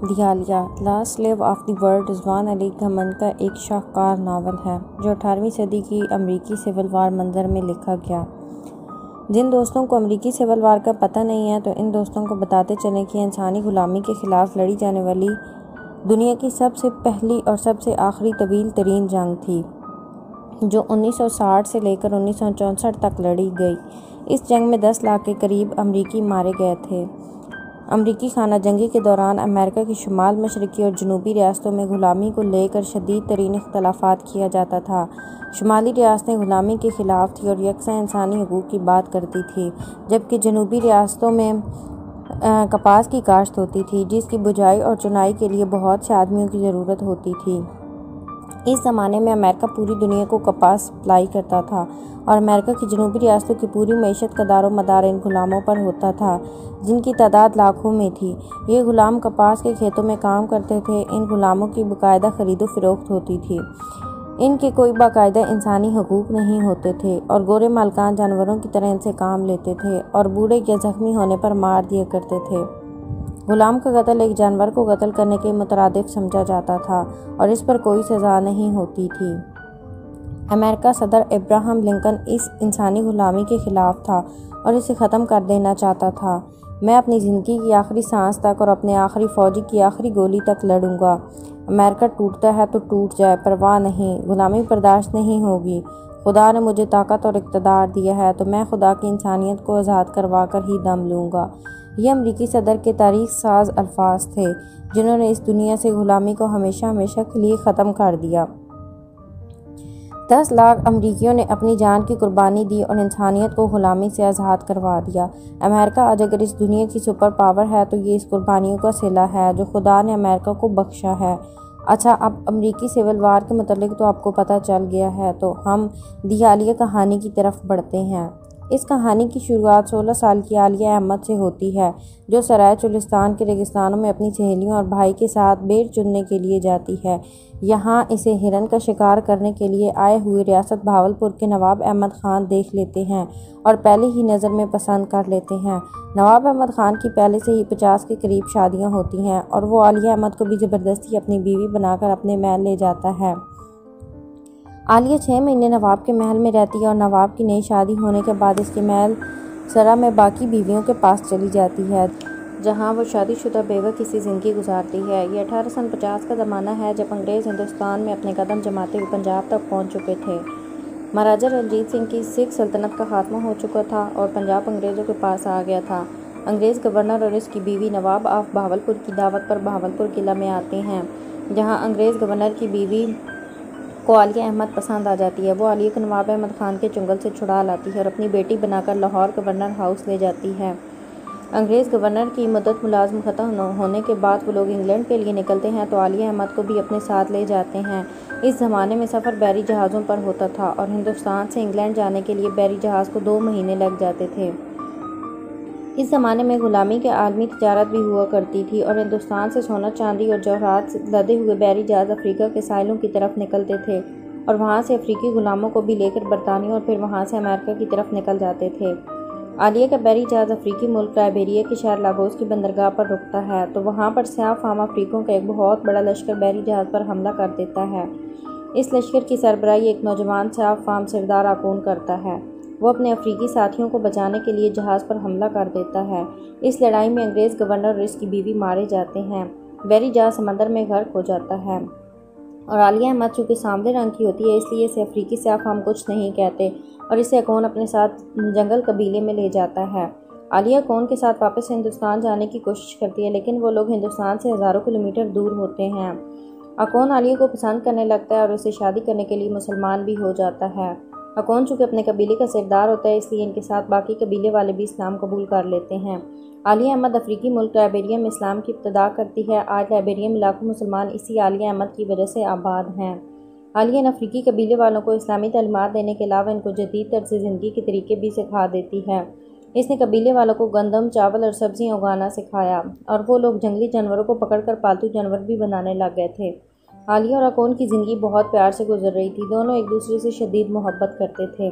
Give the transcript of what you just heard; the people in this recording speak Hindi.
दियालिया last slave of the world Rizwan Ali घमंड का एक शाहकार नावल है जो 18वीं सदी की अमरीकी सिविल वार मंजर में लिखा गया। जिन दोस्तों को अमरीकी सिविल वार का पता नहीं है तो इन दोस्तों को बताते चलें कि इंसानी गुलामी के ख़िलाफ़ लड़ी जाने वाली दुनिया की सबसे पहली और सबसे आखिरी तवील तरीन जंग थी जो 1960 से लेकर 1964 तक लड़ी गई। इस जंग में 10 लाख के करीब अमरीकी मारे गए थे। अमरीकी खाना जंगी के दौरान अमेरिका की शुमाल मशरक़ी और जनूबी रियासतों में ग़ुलामी को लेकर शदीद तरीन इख्तलाफात किया जाता था। शुमाली रियासतें ग़ुलामी के ख़िलाफ़ थी और यकसा इंसानी हकूक़ की बात करती थी, जबकि जनूबी रियासतों में कपास की काश्त होती थी जिसकी बुझाई और चुनाई के लिए बहुत से आदमियों की ज़रूरत होती थी। इस ज़माने में अमेरिका पूरी दुनिया को कपास सप्लाई करता था और अमेरिका की जनूबी रियासतों की पूरी मईशत का दारो मदार इन गुलामों पर होता था जिनकी तादाद लाखों में थी। ये गुलाम कपास के खेतों में काम करते थे। इन गुलामों की बाकायदा खरीदो फरोख्त होती थी। इनके कोई बाकायदा इंसानी हकूक़ नहीं होते थे और गोरे मालकान जानवरों की तरह इनसे काम लेते थे और बूढ़े या ज़ख्मी होने पर मार दिया करते थे। गुलाम का कत्ल एक जानवर को कत्ल करने के मुतरादिफ समझा जाता था और इस पर कोई सज़ा नहीं होती थी। अमेरिका सदर अब्राहम लिंकन इस इंसानी गुलामी के ख़िलाफ़ था और इसे ख़त्म कर देना चाहता था। मैं अपनी ज़िंदगी की आखिरी सांस तक और अपने आखिरी फ़ौजी की आखिरी गोली तक लड़ूंगा। अमेरिका टूटता है तो टूट जाए, परवाह नहीं, गुलामी बर्दाश्त नहीं होगी। खुदा ने मुझे ताकत और इक़्तिदार दिया है तो मैं खुदा की इंसानियत को आज़ाद करवा कर ही दम लूँगा। ये अमरीकी सदर के तारीख़ साज अल्फाज थे जिन्होंने इस दुनिया से ग़ुलामी को हमेशा हमेशा के लिए ख़त्म कर दिया। 10 लाख अमरीकियों ने अपनी जान की कुर्बानी दी और इंसानियत को ग़ुलामी से आज़ाद करवा दिया। अमेरिका आज अगर इस दुनिया की सुपर पावर है तो ये इस कुर्बानियों का सिला है जो खुदा ने अमेरिका को बख्शा है। अच्छा, अब अमरीकी सिविल वार के मुतल्लिक तो आपको पता चल गया है, तो हम दियालिया कहानी की तरफ बढ़ते हैं। इस कहानी की शुरुआत 16 साल की आलिया अहमद से होती है जो सराय चुलिस्तान के रेगिस्तानों में अपनी सहेलियों और भाई के साथ बेर चुनने के लिए जाती है। यहाँ इसे हिरन का शिकार करने के लिए आए हुए रियासत भावलपुर के नवाब अहमद ख़ान देख लेते हैं और पहले ही नज़र में पसंद कर लेते हैं। नवाब अहमद ख़ान की पहले से ही 50 के करीब शादियाँ होती हैं और वो आलिया अहमद को भी ज़बरदस्ती अपनी बीवी बनाकर अपने महल ले जाता है। आलिया 6 महीने नवाब के महल में रहती है और नवाब की नई शादी होने के बाद इसके महल सरा में बाकी बीवियों के पास चली जाती है जहां वो शादीशुदा बेवा किसी ज़िंदगी गुजारती है। ये 1850 का ज़माना है जब अंग्रेज़ हिंदुस्तान में अपने कदम जमाते हुए पंजाब तक पहुंच चुके थे। महाराजा रणजीत सिंह की सिख सल्तनत का खात्मा हो चुका था और पंजाब अंग्रेज़ों के पास आ गया था। अंग्रेज़ गवर्नर और इसकी बीवी नवाब ऑफ बहावलपुर की दावत पर बहावलपुर किला में आते हैं जहाँ अंग्रेज़ गवर्नर की बीवी को आलिया अहमद पसंद आ जाती है। वो आलिया को नवाब अहमद ख़ान के चुंगल से छुड़ा लाती है और अपनी बेटी बनाकर लाहौर गवर्नर हाउस ले जाती है। अंग्रेज़ गवर्नर की मुद्दत मुलाज़म ख़त्म होने के बाद वो लोग इंग्लैंड के लिए निकलते हैं तो आलिया अहमद को भी अपने साथ ले जाते हैं। इस ज़माने में सफ़र बैरी जहाज़ों पर होता था और हिंदुस्तान से इंग्लैंड जाने के लिए बैरी जहाज़ को 2 महीने लग जाते थे। इस ज़माने में ग़ुलामी के आलमी तिजारत भी हुआ करती थी और हिंदुस्तान से सोना चांदी और जवाहरात से लदे हुए बैरी जहाज़ अफ्रीका के साहिलों की तरफ निकलते थे और वहाँ से अफ्रीकी ग़ुलामों को भी लेकर बरतानिया और फिर वहाँ से अमेरिका की तरफ निकल जाते थे। आलिया का बैरी जहाज़ अफ्रीकी मुल्क लाइबेरिया के शहर लागोस की बंदरगाह पर रुकता है तो वहाँ पर स्याह फाम अफ्रीकों का एक बहुत बड़ा लश्कर बैरी जहाज़ पर हमला कर देता है। इस लश्कर की सरबराही एक नौजवान स्याह फाम सरदार आकून करता है। वो अपने अफ्रीकी साथियों को बचाने के लिए जहाज़ पर हमला कर देता है। इस लड़ाई में अंग्रेज़ गवर्नर और इसकी बीवी मारे जाते हैं। बैरी जहाज़ समंदर में गर्क हो जाता है और आलिया अहमद चूँकि सांवले रंग की होती है इसलिए इसे अफ्रीकी स्याह हम कुछ नहीं कहते और इसे अकौन अपने साथ जंगल कबीले में ले जाता है। आलिया अकौन के साथ वापस हिंदुस्तान जाने की कोशिश करती है लेकिन वो लोग हिंदुस्तान से हज़ारों किलोमीटर दूर होते हैं। अकौन आलिया को पसंद करने लगता है और उसे शादी करने के लिए मुसलमान भी हो जाता है। अकौन चूँकि अपने कबीले का सरदार होता है इसलिए इनके साथ बाकी कबीले वाले भी इस्लाम कबूल कर लेते हैं। आलिया अहमद अफ्रीकी मुल्क लाइबेरिया में इस्लाम की इब्तिदा करती है। आज लाइबेरिया में लाखों मुसलमान इसी आलिया अहमद की वजह से आबाद हैं। आलिया इन अफ्रीकी कबीले वालों को इस्लामी तालीमात देने के अलावा इनको जदीद तर्ज़ ज़िंदगी के तरीके भी सिखा देती है। इसने कबीले वालों को गंदम, चावल और सब्जियां उगाना सिखाया और वो लोग जंगली जानवरों को पकड़कर पालतू जानवर भी बनाने लग गए थे। आलिया और अकौन की ज़िंदगी बहुत प्यार से गुजर रही थी। दोनों एक दूसरे से शदीद मोहब्बत करते थे।